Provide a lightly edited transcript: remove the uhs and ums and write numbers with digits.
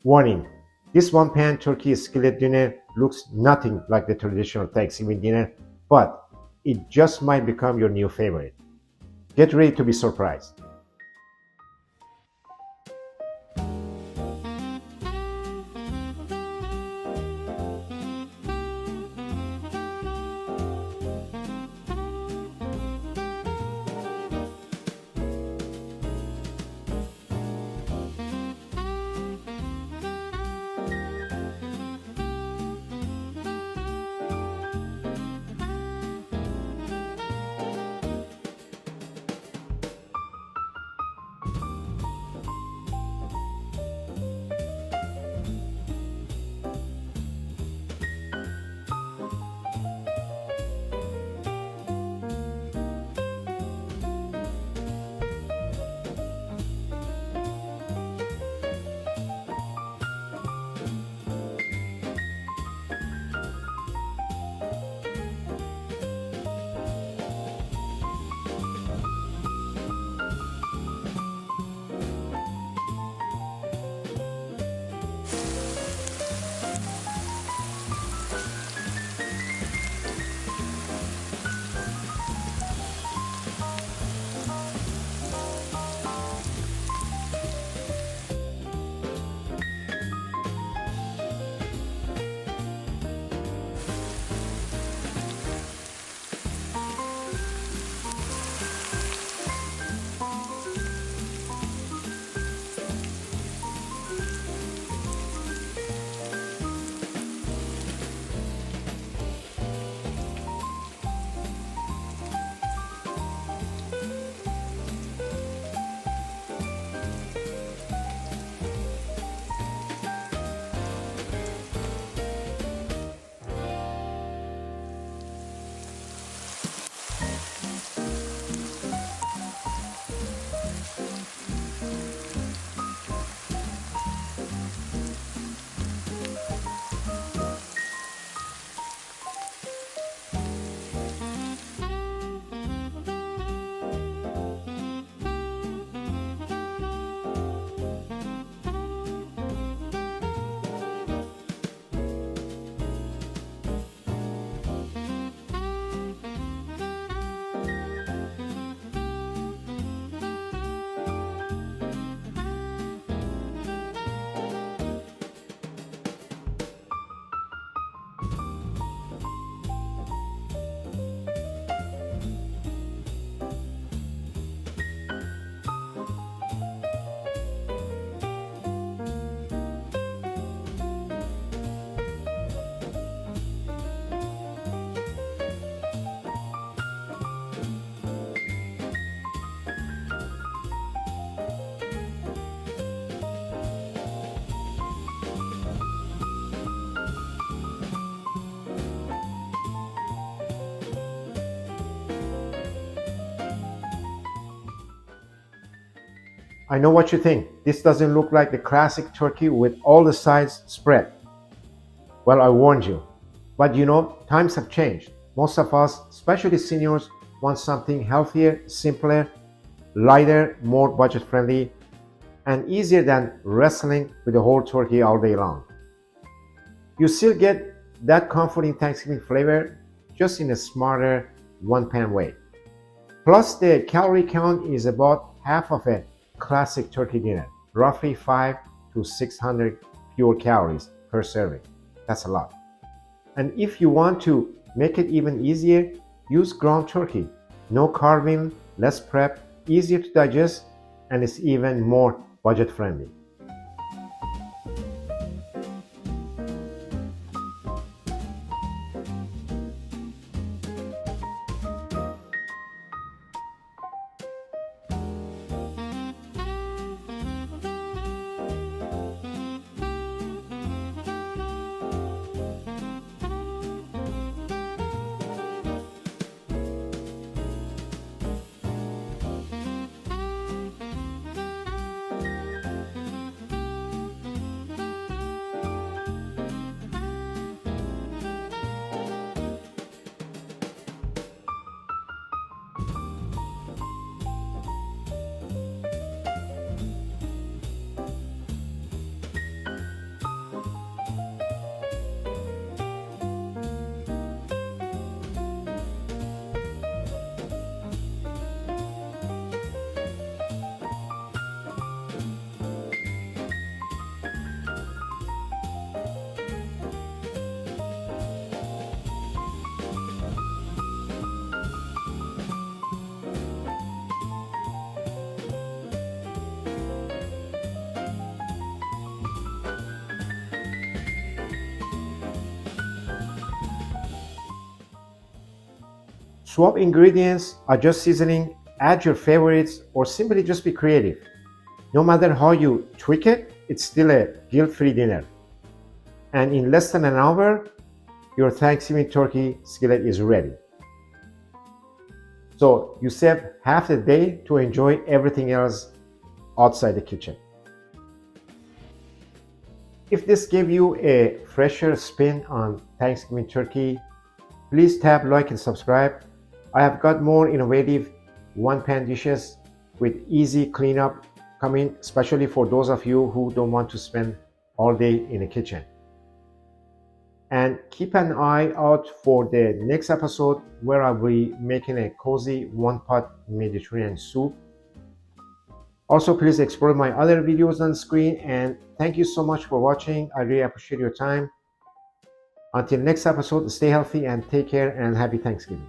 Warning: this one-pan turkey skillet dinner looks nothing like the traditional Thanksgiving dinner, but it just might become your new favorite. Get ready to be surprised. I know what you think. This doesn't look like the classic turkey with all the sides spread. Well, I warned you. But times have changed. Most of us, especially seniors, want something healthier, simpler, lighter, more budget friendly, and easier than wrestling with the whole turkey all day long. You still get that comforting Thanksgiving flavor, just in a smarter one pan way. Plus, the calorie count is about half of a classic turkey dinner, roughly 5 to 600 pure calories per serving. That's a lot. And if you want to make it even easier, use ground turkey. No carving, less prep, easier to digest, and it's even more budget friendly. Swap ingredients, adjust seasoning, add your favorites, or simply just be creative. No matter how you tweak it, it's still a guilt-free dinner. And in less than an hour, your Thanksgiving turkey skillet is ready. So you save half the day to enjoy everything else outside the kitchen. If this gave you a fresher spin on Thanksgiving turkey, please tap like and subscribe. I have got more innovative one-pan dishes with easy cleanup coming, especially for those of you who don't want to spend all day in the kitchen. And keep an eye out for the next episode where I'll be making a cozy one-pot Mediterranean soup. Also, please explore my other videos on screen, and thank you so much for watching. I really appreciate your time. Until next episode, stay healthy and take care, and happy Thanksgiving.